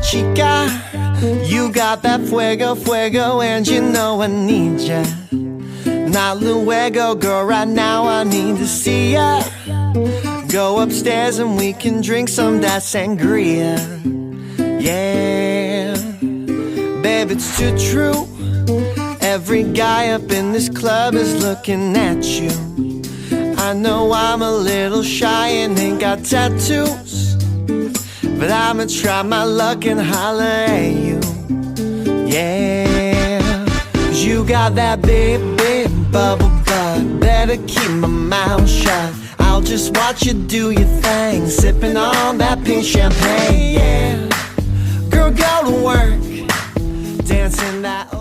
chica. You got that fuego, fuego, and you know I need ya. Not luego, girl, right now I need to see ya. Go upstairs and we can drink some that sangria. Yeah, babe, it's too true. Every guy up in this club is looking at you. I know I'm a little shy and ain't got tattoos, but I'ma try my luck and holler at you. Yeah, 'cause you got that big, big bubble butt. Better keep my mouth shut. I'll just watch you do your thing, sipping on that pink champagne. Yeah, girl, go to work, dancing that